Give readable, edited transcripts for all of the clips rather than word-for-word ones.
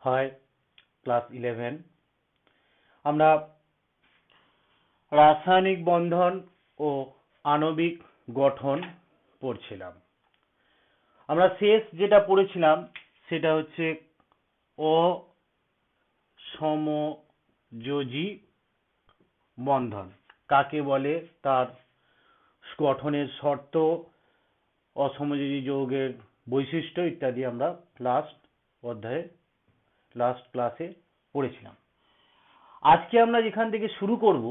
হয় ক্লাস 11 আমরা রাসায়নিক বন্ধন ও আণবিক গঠন পড়ছিলাম। আমরা শেষ যেটা পড়েছিলাম সেটা হচ্ছে অসমযোজী বন্ধন কাকে বলে, তার গঠনের শর্ত, অসমযোজী যৌগের বৈশিষ্ট্য ইত্যাদি আমরা লাস্ট ক্লাসে পড়েছিলাম। আজকে আমরা যেখান থেকে শুরু করব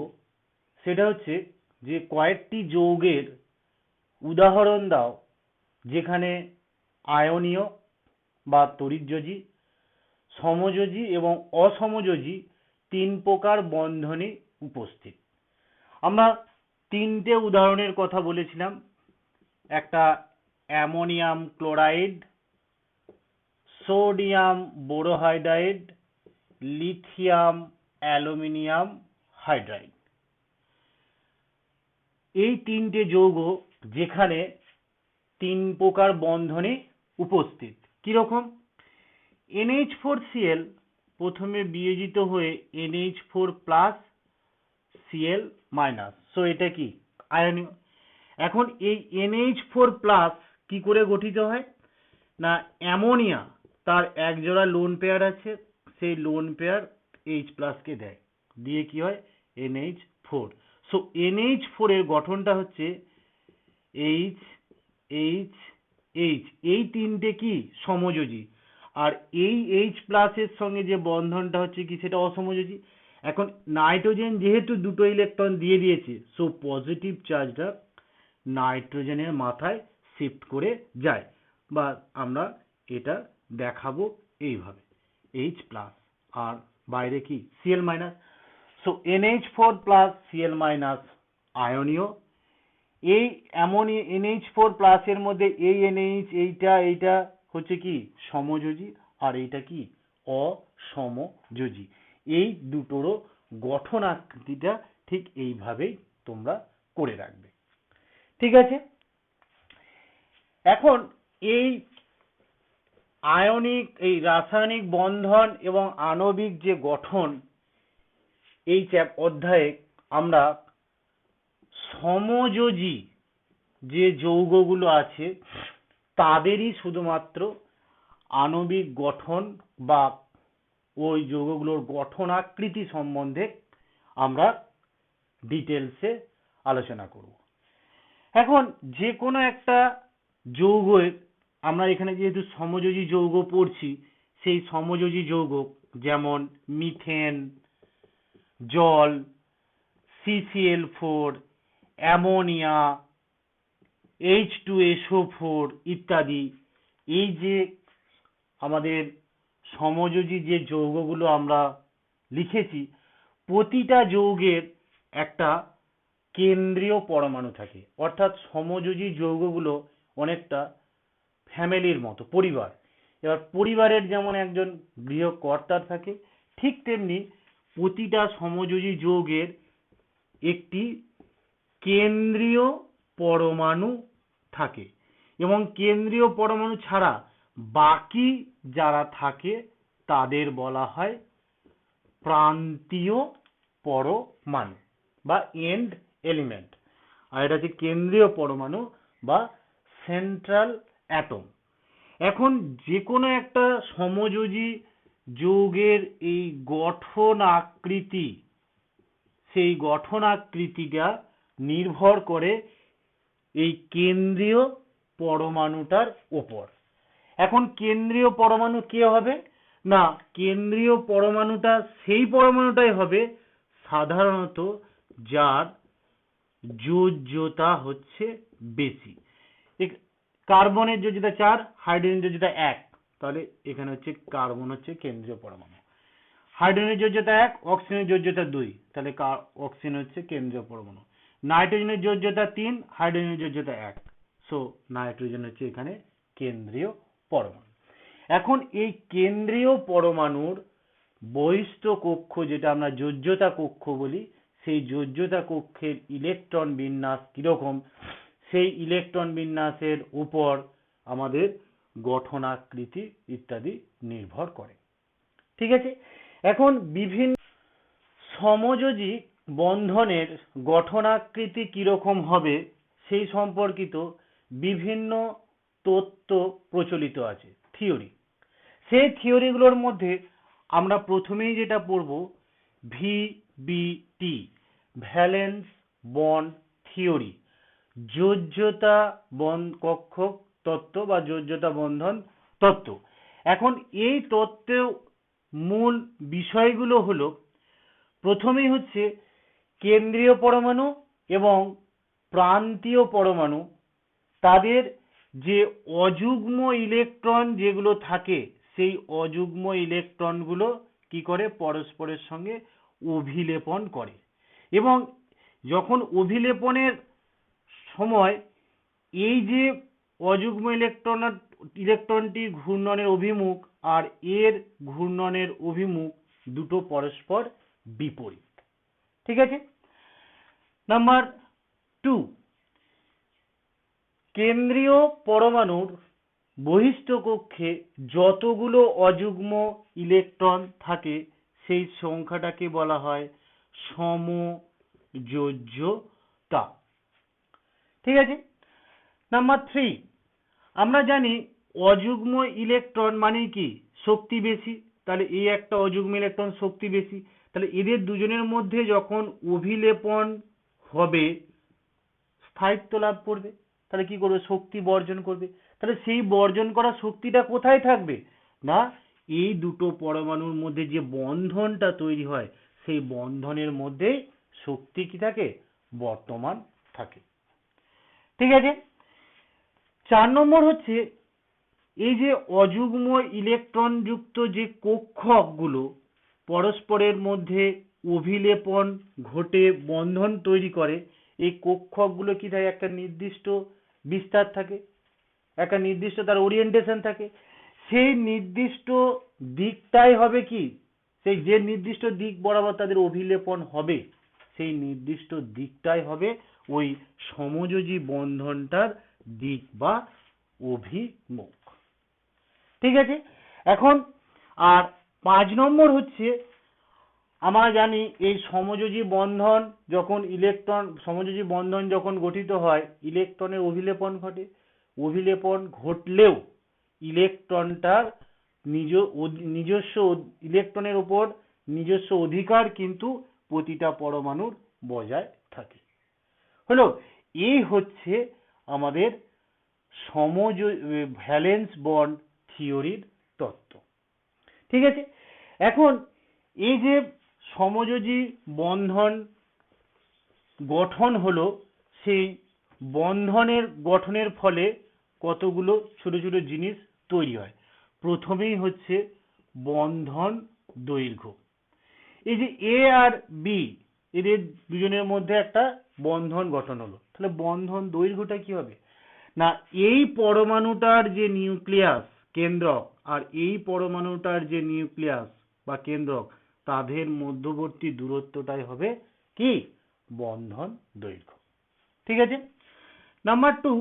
সেটা হচ্ছে যে কয়েকটি যৌগের উদাহরণ দাও যেখানে আয়নীয় বা তড়িৎযোজী, সমযোজী এবং অসমযোজী তিন প্রকার বন্ধনই উপস্থিত। আমরা তিনটে উদাহরণের কথা বলেছিলাম। একটা ammonium chloride, sodium borohydride, lithium aluminium hydride. এই তিনটে যৌগ যেখানে তিন প্রকার বন্ধনে উপস্থিত। কিরকম? NH4Cl প্রথমে বিয়োজিত হয়ে NH4 plus Cl minus, so এটা কি আয়নীয়। এখন এই NH4 প্লাস কি করে গঠিত হয় না, অ্যামোনিয়া তার এক জোড়া লোন পেয়ার আছে, সেই লোন পেয়ার H প্লাস কে দেয়, দিয়ে কি হয় NH4। সো NH4 এর গঠনটা হচ্ছে H H H, এই তিনটে কি সমযোজী, আর এই H প্লাস এর সঙ্গে যে বন্ধনটা হচ্ছে কি সেটা অসমযোজী। এখন নাইট্রোজেন যেহেতু দুটো ইলেকট্রন দিয়ে দিয়েছে, সো পজিটিভ চার্জটা নাইট্রোজেনের মাথায় শিফট করে যায়, বা আমরা এটা দেখাবো এইভাবে H প্লাস আর বাইরে কি Cl minus. So NH4 plus Cl minus আয়নীয়। এই অ্যামোনিয়া NH4 প্লাস এর মধ্যে এই NH এইটা হচ্ছে কি সমযোজী, আর এইটা কি অসমযোজী। এই দুটোরও গঠন আকৃতিটা ঠিক এইভাবেই তোমরা করে রাখবে। ঠিক আছে, এখন এই রাসায়নিক বন্ধন এবং আণবিক যে গঠন, এই অধ্যায়ে আমরা সমযোজী যে যৌগগুলো আছে তাদেরই শুধুমাত্র আণবিক গঠন বা ওই যৌগগুলোর গঠন আকৃতি সম্বন্ধে আমরা ডিটেলসে আলোচনা করব। এখন যে কোনো একটা যৌগের আমরা এখানে যেহেতু সমযোজী যৌগ পড়ছি, সেই সমযোজী যৌগ যেমন মিথেন, জল, CCl4, অ্যামোনিয়া, H2SO4 ইত্যাদি, এই যে আমাদের সমযোজী যে যৌগগুলো আমরা লিখেছি, প্রতিটা যৌগের একটা কেন্দ্রীয় পরমাণু থাকে। অর্থাৎ সমযোজী যৌগগুলো অনেকটা ফ্যামিলির মতো, পরিবার। এবার পরিবারের যেমন একজন গৃহকর্তা থাকে, ঠিক তেমনি প্রতিটা সমযোজী যৌগের একটি কেন্দ্রীয় পরমাণু থাকে, এবং কেন্দ্রীয় পরমাণু ছাড়া বাকি যারা থাকে তাদের বলা হয় প্রান্তীয় পরমাণু বা এন্ড এলিমেন্ট, আর এটা হচ্ছে কেন্দ্রীয় পরমাণু বা সেন্ট্রাল অ্যাটম। এখন যে কোনো একটা সমযোজী যৌগের এই গঠন আকৃতি, সেই গঠন আকৃতিটা নির্ভর করে এই কেন্দ্রীয় পরমাণুটার উপর। এখন কেন্দ্রীয় পরমাণু কে হবে না, কেন্দ্রীয় পরমাণুটা সেই পরমাণুটাই হবে সাধারণত যার যোজ্যতা হচ্ছে বেশি। কার্বনের যোজ্যতা 4, হাইড্রোজেনের যোজ্যতা 1, তাহলে এখানে হচ্ছে কার্বন হচ্ছে কেন্দ্রীয় পরমাণু। হাইড্রোজেনের যোজ্যতা 1, অক্সিজেনের যোজ্যতা 2, তাহলে অক্সিজেন হচ্ছে কেন্দ্রীয় পরমাণু। নাইট্রোজেনের যোজ্যতা 3, হাইড্রোজেনের যোজ্যতা 1, সো নাইট্রোজেন হচ্ছে এখানে কেন্দ্রীয় পরমাণু। এখন এই কেন্দ্রীয় পরমাণুর বহিস্থ কক্ষ, যেটা আমরা যোজ্যতা কক্ষ বলি, সেই যোজ্যতা কক্ষের ইলেকট্রন বিন্যাস কিরকম, সেই ইলেকট্রন বিন্যাসের উপর আমাদের গঠন আকৃতি ইত্যাদি নির্ভর করে। ঠিক আছে। এখন বিভিন্ন সমযোজী বন্ধনের গঠনাকৃতি কিরকম হবে সেই সম্পর্কিত বিভিন্ন তত্ত্ব প্রচলিত আছে, থিওরি। সেই থিওরিগুলোর মধ্যে আমরা প্রথমেই যেটা পড়ব ভিবিটি, ভ্যালেন্স বন্ড থিওরি, যোজ্যতা কক্ষক তত্ত্ব বা যোজ্যতা বন্ধন তত্ত্ব। এখন এই তত্ত্বের মূল বিষয়গুলো হলো, প্রথমেই হচ্ছে কেন্দ্রীয় পরমাণু এবং প্রান্তীয় পরমাণু, তাদের যে অযুগ্ম ইলেকট্রন যেগুলো থাকে সেই অযুগ্ম ইলেকট্রনগুলো কি করে পরস্পরের সঙ্গে অভিলেপন করে, এবং যখন অভিলেপনের সময় এই যে অযুগ্ম ইলেকট্রনটি ঘূর্ণনের অভিমুখ আর এর ঘূর্ণনের অভিমুখ দুটো পরস্পর বিপরীত। ঠিক আছে। নাম্বার 2, কেন্দ্রীয় পরমাণুর বহিস্থ কক্ষে যতগুলো অযুগ্ম ইলেকট্রন থাকে সেই সংখ্যাটাকে বলা হয় সমযোজ্যতা। ঠিক আছে। নাম্বার 3, আমরা জানি অযুগ্ম ইলেকট্রন মানে কি শক্তি বেশি, তাহলে এই একটা অযুগ্ম ইলেকট্রন শক্তি বেশি, তাহলে এদের দুজনের মধ্যে যখন অভিলেপন হবে স্থায়িত্ব লাভ করবে, তাহলে কি করবে শক্তি বর্জন করবে। তাহলে সেই বর্জন করা শক্তিটা কোথায় থাকবে না এই দুটো পরমাণুর মধ্যে যে বন্ধনটা তৈরি হয় সেই বন্ধনের মধ্যেই শক্তি কি থাকে বর্তমান থাকে। ঠিক আছে। 4 নম্বর হচ্ছে এই যে অযুগ্ম ইলেকট্রন যুক্ত যে কক্ষকগুলো পরস্পরের মধ্যে অভিলেপন ঘটে বন্ধন তৈরি করে, এই কক্ষকগুলো কি থাকে একটা নির্দিষ্ট বিস্তার থাকে, একটা নির্দিষ্ট তার ওরিয়েন্টেশন থাকে, সেই নির্দিষ্ট দিকটাই হবে কি সেই যে নির্দিষ্ট দিক বরাবর তাদের অভিলেপন হবে সেই নির্দিষ্ট দিকটাই হবে ওই সমযোজী বন্ধনটার দিক বা অভিমুখ। ঠিক আছে। এখন আর 5 নম্বর হচ্ছে আমরা জানি এই সমযোজী বন্ধন যখন গঠিত হয় ইলেকট্রনের অভিলেপন ঘটে, অভিলেপন ঘটলেও ইলেকট্রনটার নিজস্ব ইলেকট্রনের উপর নিজস্ব অধিকার কিন্তু প্রতিটা পরমাণুর বজায় থাকে। হলো এই হচ্ছে আমাদের ভ্যালেন্স বন্ড থিওরির তত্ত্ব। ঠিক আছে। এখন এই যে সমযোজী বন্ধন গঠন হলো, সেই বন্ধনের গঠনের ফলে কতগুলো ছোট ছোট জিনিস তৈরি হয়। প্রথমেই হচ্ছে বন্ধন দৈর্ঘ্য। এই যে এ আর বি এদের দুজনের মধ্যে একটা বন্ধন গঠন হলো, তাহলে বন্ধন দৈর্ঘ্যটা কি হবে না এই পরমাণুটার যে নিউক্লিয়াস কেন্দ্রক আর এই পরমাণুটার যে নিউক্লিয়াস বা কেন্দ্রক তাদের মধ্যবর্তী দূরত্বটাই হবে কি বন্ধন দৈর্ঘ্য। ঠিক আছে। নাম্বার 2,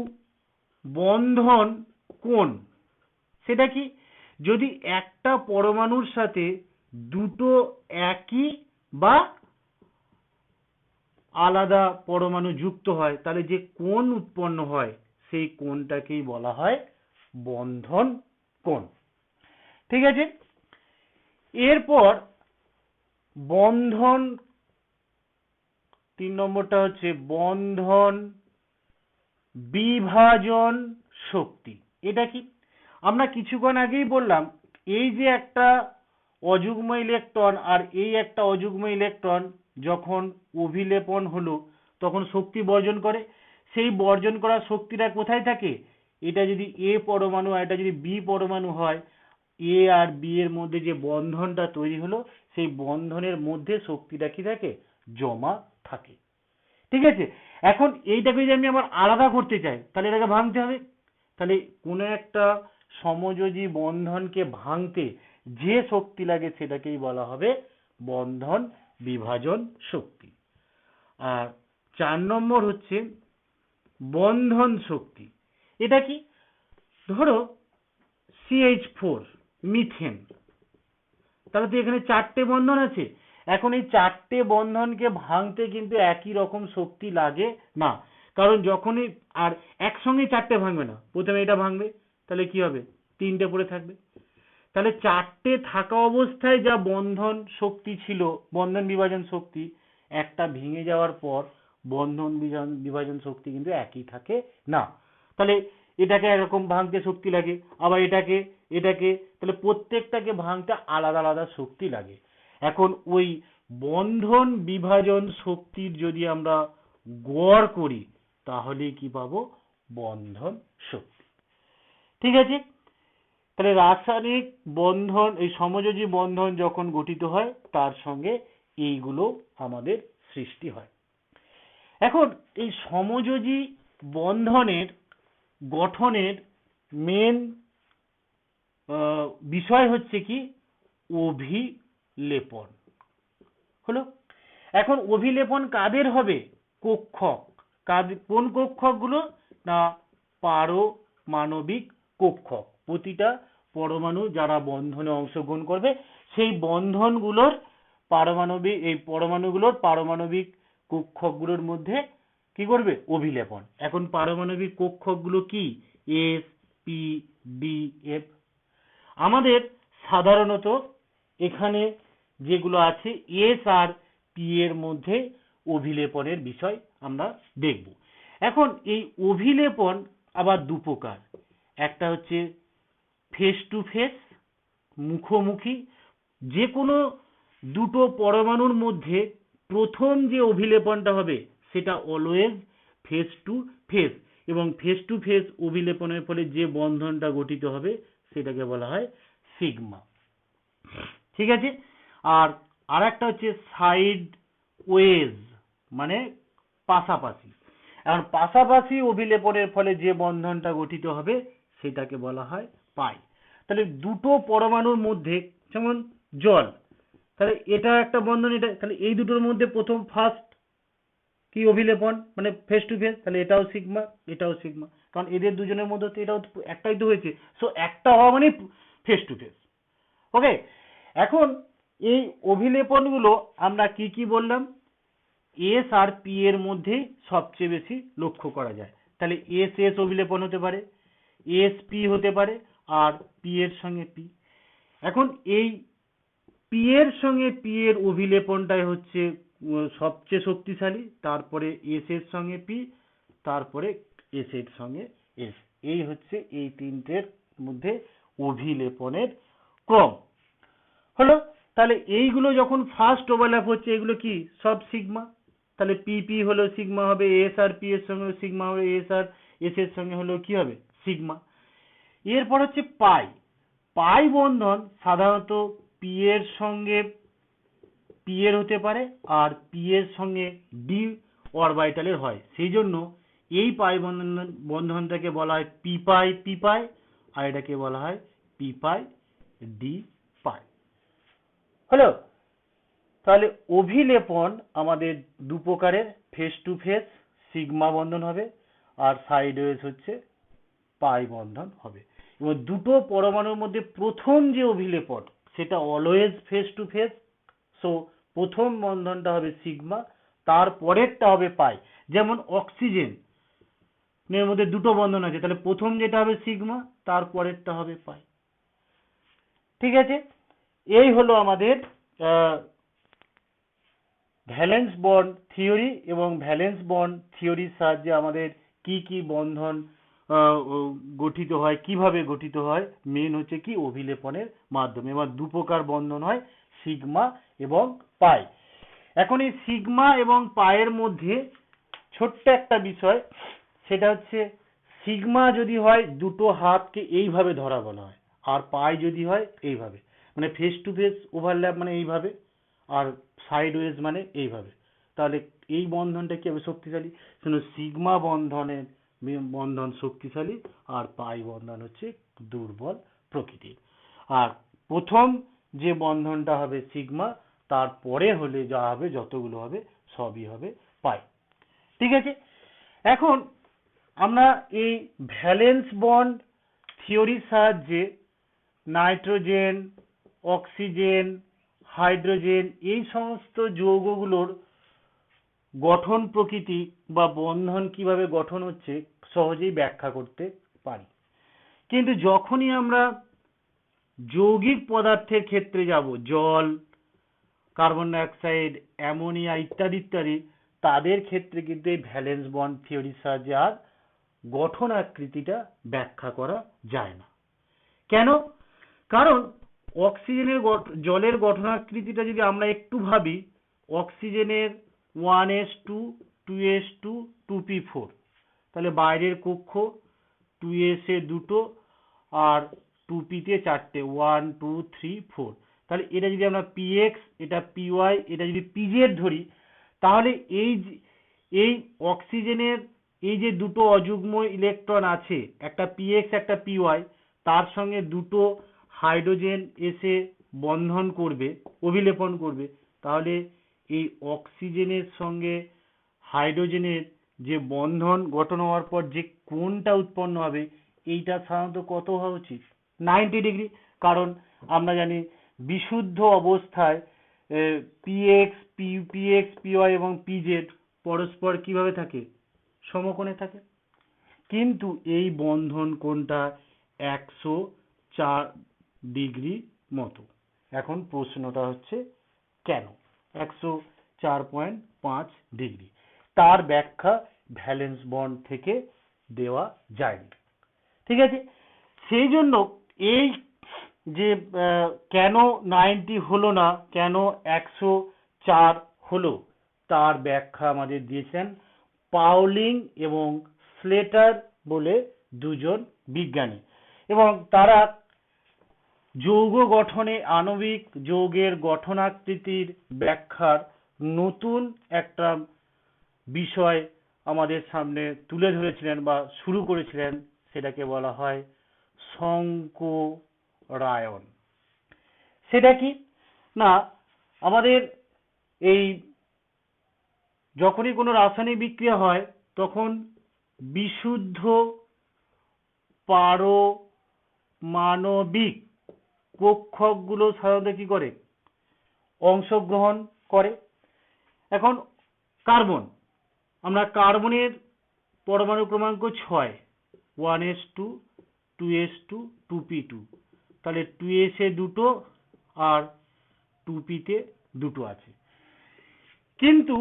বন্ধন কোণ। সেটা কি যদি একটা পরমাণুর সাথে দুটো একই বা আলাদা পরমাণু যুক্ত হয় তাহলে যে কোণ উৎপন্ন হয় সেই কোণটাকেই বলা হয় বন্ধন কোণ। ঠিক আছে। এরপর বন্ধন 3 নম্বরটা হচ্ছে বন্ধন বিভাজন শক্তি। এটা কি আমরা কিছুক্ষণ আগেই বললাম এই যে একটা অযুগ্ম ইলেকট্রন আর এই একটা অযুগ্ম ইলেকট্রন যখন অভিলেপন হলো তখন শক্তি বর্জন করে, সেই বর্জন করা শক্তিটা কোথায় থাকে এটা যদি এ পরমাণু আর এটা যদি বি পরমাণু হয় এ আর বি এর মধ্যে যে বন্ধনটা তৈরি হলো সেই বন্ধনের মধ্যে শক্তিটা কি থাকে জমা থাকে। ঠিক আছে। এখন এইটাকে যদি আমি আবার আলাদা করতে চাই তাহলে এটাকে ভাঙতে হবে, তাহলে কোনো একটা সমযোজী বন্ধনকে ভাঙতে যে শক্তি লাগে সেটাকেই বলা হবে বন্ধন বিভাজন শক্তি। আর 4 নম্বর হচ্ছে বন্ধন শক্তি। এটা কি ধরো CH4 মিথেন, তাহলে তো এখানে 4টে বন্ধন আছে। এখন এই 4টে বন্ধনকে ভাঙতে কিন্তু একই রকম শক্তি লাগে না, কারণ যখনই আর একসঙ্গে 4টে ভাঙবে না, প্রথমে এটা ভাঙবে, তাহলে কি হবে, 3টে পড়ে থাকবে। তাহলে 4টে থাকা অবস্থায় যা বন্ধন শক্তি ছিল, বন্ধন বিভাজন শক্তি, একটা ভেঙে যাওয়ার পর বন্ধন বিভাজন শক্তি কিন্তু একই থাকে না। তাহলে এটাকে এরকম ভাঙতে শক্তি লাগে, আবার এটাকে এটাকে, তাহলে প্রত্যেকটাকে ভাঙতে আলাদা আলাদা শক্তি লাগে। এখন ওই বন্ধন বিভাজন শক্তির যদি আমরা গড় করি তাহলে কি পাবো, বন্ধন শক্তি। ঠিক আছে, তাহলে রাসায়নিক বন্ধন, এই সমযোজী বন্ধন যখন গঠিত হয় তার সঙ্গে এইগুলো আমাদের সৃষ্টি হয়। এখন এই সমযোজী বন্ধনের গঠনের মেন বিষয় হচ্ছে কি, অভিলেপন হলো। এখন অভিলেপন কাদের হবে, কক্ষক। কোন কক্ষকগুলো না, পারমাণবিক কক্ষক। প্রতিটা পরমাণু যারা বন্ধনে অংশগ্রহণ করবে সেই বন্ধনগুলোর পরমাণুগুলোর পারমাণবিক কক্ষকগুলোর মধ্যে কি করবে, অভিলেপন। এখন পারমাণবিক কক্ষকগুলো কি, এস, পি, ডি, এফ। আমাদের সাধারণত এখানে যেগুলো আছে এস আর পি এর মধ্যে অভিলেপনের বিষয় আমরা দেখব। এখন এই অভিলেপন আবার দু প্রকার, একটা হচ্ছে ফেস টু ফেস, মুখোমুখি। যে কোনো দুটো পরমাণুর মধ্যে প্রথম যে অভিলেপনটা হবে সেটা অলওয়েজ ফেস টু ফেস, এবং ফেস টু ফেস অভিলেপনের ফলে যে বন্ধনটা গঠিত হবে সেটাকে বলা হয় সিগমা। ঠিক আছে, আর আরেকটা হচ্ছে সাইড ওয়েজ, মানে পাশাপাশি। এখন পাশাপাশি অভিলেপনের ফলে যে বন্ধনটা গঠিত হবে সেটাকে বলা হয় পাই। তাহলে দুটো পরমাণুর মধ্যে, যেমন জল, তাহলে এটা একটা বন্ধন, এটা, তাহলে এই দুটোর মধ্যে প্রথম ফার্স্ট কি অভিলেপন, মানে ফেস টু ফেস, তাহলে এটাও সিগমা এটাও সিগমা, কারণ এদের দুজনের মধ্যে তো এটাও একটাই তো হয়েছে, সো একটা হওয়া মানে ফেস টু ফেস। ওকে, এখন এই অভিলেপনগুলো আমরা কি কি বললাম, এস আর পি এর মধ্যে সবচেয়ে বেশি লক্ষ্য করা যায়। তাহলে এস এস অভিলেপন হতে পারে, এস পি হতে পারে, আর পি এর সঙ্গে পি। এখন এই পি এর সঙ্গে পি এর অভিলেপনটাই হচ্ছে সবচেয়ে শক্তিশালী, তারপরে এস এর সঙ্গে পি, তারপরে এস এর সঙ্গে এস। এই হচ্ছে এই তিনটের মধ্যে অভিলেপনের ক্রম হলো। তাহলে এইগুলো যখন ফার্স্ট ওভারল্যাপ হচ্ছে, এগুলো কি সব সিগমা, তাহলে পি পি হলো সিগমা হবে, এস আর পি এর সঙ্গে সিগমা হবে, এস আর এস এর সঙ্গে হলো কি হবে, সিগমা। এরপর হচ্ছে পাই। পাই বন্ধন সাধারণত পি এর সঙ্গে পি এর হতে পারে, আর পি এর সঙ্গে ডি অরবিটালের হয়, সেই জন্য এই পাই বন্ধনটাকে বলা হয় পি পাই, আর এটাকে বলা হয় পি পাই ডি পাই হলো। তাহলে অভিলেপন আমাদের দু প্রকারের, ফেস টু ফেস সিগমা বন্ধন হবে, আর সাইডওয়েজ হচ্ছে পাই বন্ধন হবে। এবং দুটো পরমাণুর মধ্যে প্রথম যে অভিলেপন সেটা always face to face, so প্রথম বন্ধনটা হবে সিগমা, তার পরেরটা হবে পাই। যেমন অক্সিজেন এর মধ্যে দুটো বন্ধন আছে, তাহলে প্রথম যেটা হবে সিগমা, তার পরেরটা হবে পাই। ঠিক আছে, এই হলো আমাদের ভ্যালেন্স বন্ড থিওরি, এবং ভ্যালেন্স বন্ড থিওরির সাহায্যে আমাদের কি কি বন্ধন গঠিত হয়, কিভাবে গঠিত হয়, মেন হচ্ছে কি অভিলেপনের মাধ্যমে। এবার দু প্রকার বন্ধন হয়, সিগমা এবং পাই। এখন এই সিগমা এবং পাইয়ের মধ্যে ছোট্ট একটা বিষয়, সেটা হচ্ছে সিগমা যদি হয় দুটো হাতকে এইভাবে ধরা বলা হয়, আর পাই যদি হয় এইভাবে, মানে ফেস টু ফেস ওভারল্যাপ মানে এইভাবে, আর সাইডওয়েজ মানে এইভাবে। তাহলে এই বন্ধনটা কি হবে, শক্তিশালী। শুনো, সিগমা বন্ধনের বন্ধন শক্তিশালী, আর পাই বন্ধন হচ্ছে দুর্বল প্রকৃতির। আর প্রথম যে বন্ধনটা হবে সিগমা, তারপরে হলে যা হবে, যতগুলো হবে সবই হবে পাই। ঠিক আছে, এখন আমরা এই ভ্যালেন্স বন্ড থিওরির সাহায্যে নাইট্রোজেন, অক্সিজেন, হাইড্রোজেন এই সমস্ত যৌগগুলোর গঠন প্রকৃতি বা বন্ধন কিভাবে গঠন হচ্ছে সহজেই ব্যাখ্যা করতে পারি। কিন্তু যখনই আমরা যৌগিক পদার্থের ক্ষেত্রে যাব, জল, কার্বন ডাইঅক্সাইড, অ্যামোনিয়া ইত্যাদি ইত্যাদি, তাদের ক্ষেত্রে কিন্তু এই ভ্যালেন্স বন্ড থিওরির সাহায্যে আর গঠন আকৃতিটা ব্যাখ্যা করা যায় না। কেন? কারণ জলের গঠনাকৃতিটা যদি আমরা একটু ভাবি, অক্সিজেনের 1s2 2s2 2p4, তাহলে বাইরের কক্ষ 2s এ দুটো আর 2p তে চারটে, 1 2 3 4, তাহলে এটা যদি আমরা px, এটা py, এটা যদি pz ধরি, তাহলে এই অক্সিজেনের এই যে দুটো অযুগ্ম ইলেকট্রন আছে, একটা px একটা py, তার সঙ্গে দুটো হাইড্রোজেন এসে বন্ধন করবে, অভিলেপন করবে, তাহলে এই অক্সিজেনের সঙ্গে হাইড্রোজেনের যে বন্ধন গঠন হওয়ার পর যে কোণটা উৎপন্ন হবে, এইটা সাধারণত কত হওয়া উচিত? 90 ডিগ্রি। কারণ আমরা জানি বিশুদ্ধ অবস্থায় px py এবং pz পরস্পর কিভাবে থাকে? সমকোণে থাকে। কিন্তু এই বন্ধন কোণটা 104 ডিগ্রি মতো। এখন প্রশ্নটা হচ্ছে কেন 104.5 ডিগ্রি? তার ব্যাখ্যা ভ্যালেন্স বন্ড থেকে দেওয়া যায়নি। ঠিক আছে, সেই জন্য এই যে কেন 90 হলো না, কেন 104 হলো, তার ব্যাখ্যা আমাদের দিয়েছেন পাউলিং এবং স্লেটার বলে দুজন বিজ্ঞানী, এবং তারা যৌগ গঠনে আণবিক যৌগের গঠনাকৃতির ব্যাখ্যার নতুন একটা বিষয় আমাদের সামনে তুলে ধরেছিলেন বা শুরু করেছিলেন, সেটাকে বলা হয় সংকরায়ন। সেটা কি না, আমাদের এই যখনই কোনো রাসায়নিক বিক্রিয়া হয় তখন বিশুদ্ধ পারমাণবিক কক্ষকগুলো সাধারণত কি করে? অংশগ্রহণ করে। এখন কার্বন, আমরা কার্বনের পরমাণু ক্রমাঙ্ক 6, 1s2 2s2 2p2, তাহলে 2s এ দুটো আর 2p তে দুটো আছে। কিন্তু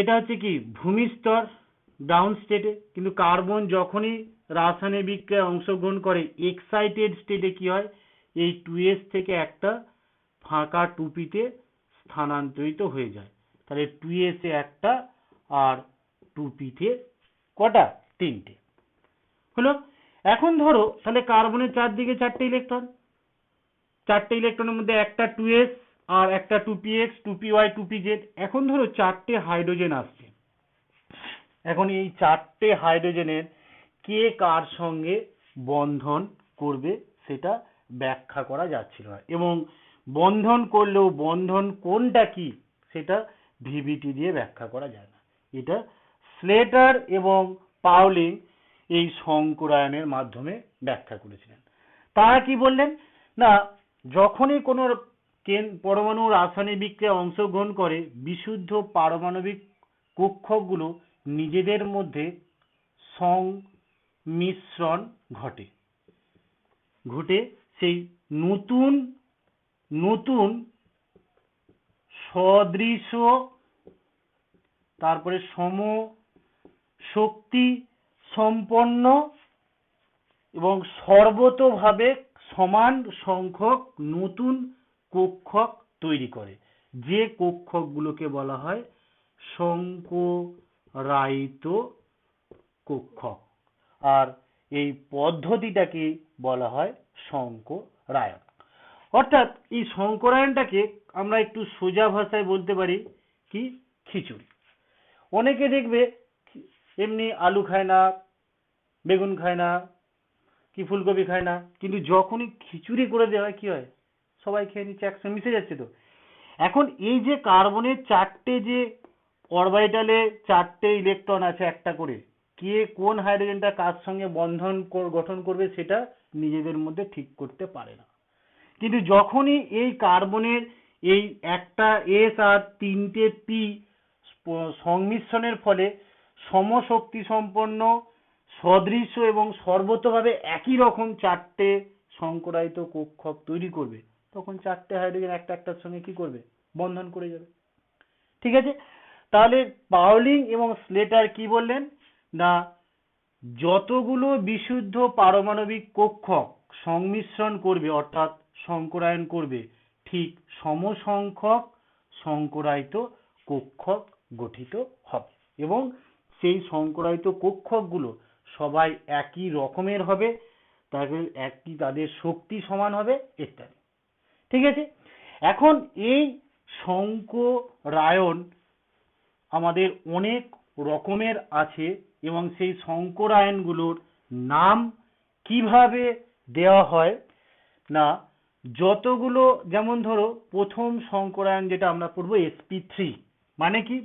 এটা হচ্ছে কি ভূমিস্তর, ডাউন স্টেটে। কিন্তু কার্বন যখনই রাসায়নিক বিক্রিয়ায় অংশগ্রহণ করে এক্সাইটেড স্টেটে কি হয়? এই 2s থেকে একটা ফাঁকা 2p তে স্থানান্তরিত হয়ে যায়। তাহলে 2s এ একটা আর 2p তে কটা? তিনটে হলো। এখন ধরো তাহলে কার্বনের চারদিকে চারটে ইলেকট্রন, চারটে ইলেকট্রনের মধ্যে একটা 2s আর একটা 2px 2py 2pz। এখন ধরো চারটে হাইড্রোজেন আসছে। এখন এই চারটে হাইড্রোজেনের কে কার সঙ্গে বন্ধন করবে সেটা ব্যাখ্যা করা যাচ্ছিল না, এবং বন্ধন করলেও বন্ধন কোনটা কি সেটা ভিভিটি দিয়ে ব্যাখ্যা করা যায় না। এটা স্লেটার এবং পাউলিং এই সংকরায়নের মাধ্যমে ব্যাখ্যা করেছিলেন। তারা কি বললেন না, যখনই কোনো পরমাণু রাসায়নিক বিক্রিয়ায় অংশগ্রহণ করে বিশুদ্ধ পারমাণবিক কক্ষকগুলো নিজেদের মধ্যে সংমিশ্রণ ঘটে সেই নতুন নতুন সদৃশ, তারপরে সম শক্তি সম্পন্ন এবং সর্বতোভাবে সমান সংখ্যক নতুন কক্ষক তৈরি করে, যে কক্ষকগুলোকে বলা হয় সংকরায়িত কক্ষক। আর এই পদ্ধতিটাকে বলা হয় সংকরায়ন। অর্থাৎ এই সংকরায়নটাকে আমরা একটু সোজা ভাষায় বলতে পারি কি খিচুড়ি। অনেকে দেখবে এমনি আলু খায় না, বেগুন খায় না, কি ফুলকপি খায় না, কিন্তু যখনই খিচুড়ি করে দেওয়া হয় কি হয়? সবাই খেয়ে নিচ্ছে, একসঙ্গে মিশে যাচ্ছে তো। এখন এই যে কার্বনের চারটে যে অরবিটালে চারটে ইলেকট্রন আছে একটা করে, কে কোন হাইড্রোজেনটা কার সঙ্গে বন্ধন গঠন করবে সেটা নিজেদের মধ্যে ঠিক করতে পারে না। কিন্তু যখনই এই কার্বনের এই একটা এস আর তিনটে পি সংমিশ্রণের ফলে সমশক্তি সম্পন্ন সদৃশ্য এবং সর্বতভাবে একই রকম চারটে সংকরায়িত কক্ষক তৈরি করবে, তখন চারটে হাইড্রোজেন একটা একটার সঙ্গে কি করবে, বন্ধন করে যাবে। ঠিক আছে, তাহলে পাউলিং এবং স্লেটার কি বললেন না, যতগুলো বিশুদ্ধ পারমাণবিক কক্ষক সংমিশ্রণ করবে অর্থাৎ সংকরায়ন করবে, ঠিক সমসংখ্যক সংকরায়িত কক্ষক গঠিত হবে এবং সেই সংকরায়িত কক্ষকগুলো সবাই একই রকমের হবে, তাদের শক্তি সমান হবে ইত্যাদি। ঠিক আছে, এখন এই সংকরায়ন আমাদের অনেক রকমের আছে এবং সেই সংকরায়নগুলোর নাম কিভাবে দেওয়া হয় না, যতগুলো, যেমন ধরো প্রথম সংকরায়ন যেটা আমরা পড়বো sp3, মানে কি,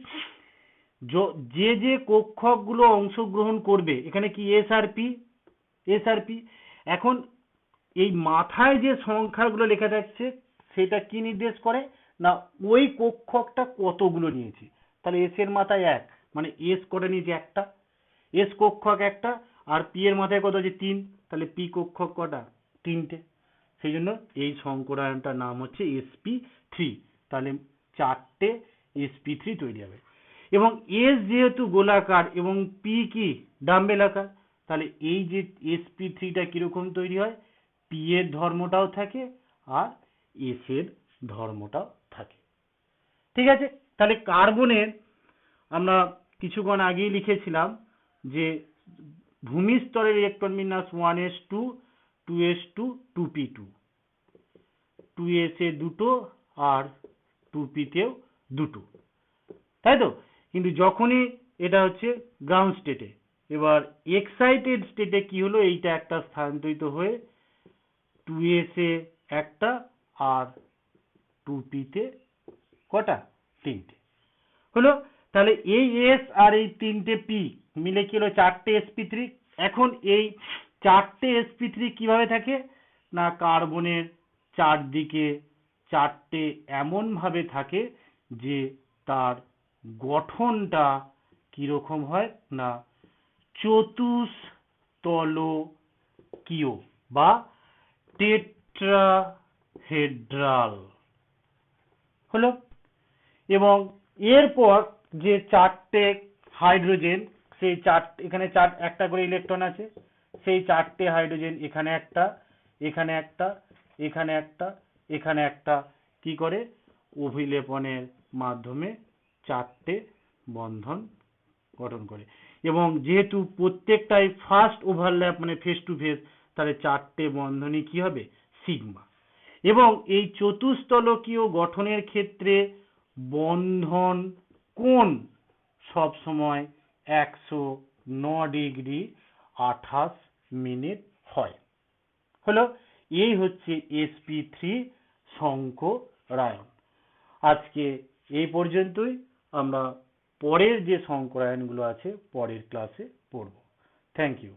যে যে কক্ষকগুলো অংশগ্রহণ করবে, এখানে কি এসআরপি, এখন এই মাথায় যে সংখ্যাগুলো লেখা যাচ্ছে সেটা কি নির্দেশ করে না, ওই কক্ষকটা কতগুলো নিয়েছে। তাহলে এস এর মাথায় এক, মানে এস কটা নিয়েছে, একটা এস কক্ষক একটা, আর পি এর মাথায় কত আছে, তিন, তাহলে পি কক্ষক কটা, তিনটে, সেই জন্য এই সংকরায়নটার নাম হচ্ছে sp3। তাহলে চারটে sp3 তৈরি হবে এবং এস যেহেতু গোলাকার এবং পি কি ডাম্বেলাকার, তাহলে এই যে sp3টা কিরকম তৈরি হয়, পি এর ধর্মটাও থাকে আর এস এর ধর্মটাও থাকে। ঠিক আছে, তাহলে কার্বনের আমরা কিছুক্ষণ আগেই লিখেছিলাম যে ভূমি স্তরের ইলেকট্রন বিন্যাস 1s2 2s2 2p2, 2s এ দুটো আর 2p তেও দুটো, তাই তো। কিন্তু যখনই এটা হচ্ছে গ্রাউন্ড স্টেটে, এবার এক্সাইটেড স্টেটে কি হলো, এইটা একটা স্থানান্তরিত হয়ে 2s এ একটা আর 2p তে কটা, তিনটে হলো। তাহলে এই এস আর এই তিনটে পি মিলে কি হলো, চারটে sp3। এখন এই চারটে sp3 কিভাবে থাকে না, কার্বনের চারদিকে চারটে এমন ভাবে থাকে যে তার গঠনটা কিরকম হয় না, চতুস্তলকীয় বা টেট্রাহেড্রাল হলো। এবং এরপর যে চারটে হাইড্রোজেন, সেই চারটে, এখানে একটা করে ইলেকট্রন আছে, সেই চারটে হাইড্রোজেন এখানে একটা, এখানে একটা, এখানে একটা, এখানে একটা, কি করে, অভিলেপনের মাধ্যমে চারটে বন্ধন গঠন করে। এবং যেহেতু প্রত্যেকটাই ফার্স্ট ওভারল্যাপ মানে ফেস টু ফেস, তাহলে চারটে বন্ধনই কি হবে, সিগমা। এবং এই চতুস্তলকীয় গঠনের ক্ষেত্রে বন্ধন কোণ সব সময় 109°28' হয়। হলো, এই হচ্ছে sp3 সংকরায়ন। আজকে এই পর্যন্তই, আমরা পরের যে সংকরায়নগুলো আছে পরের ক্লাসে পড়ব। Thank you.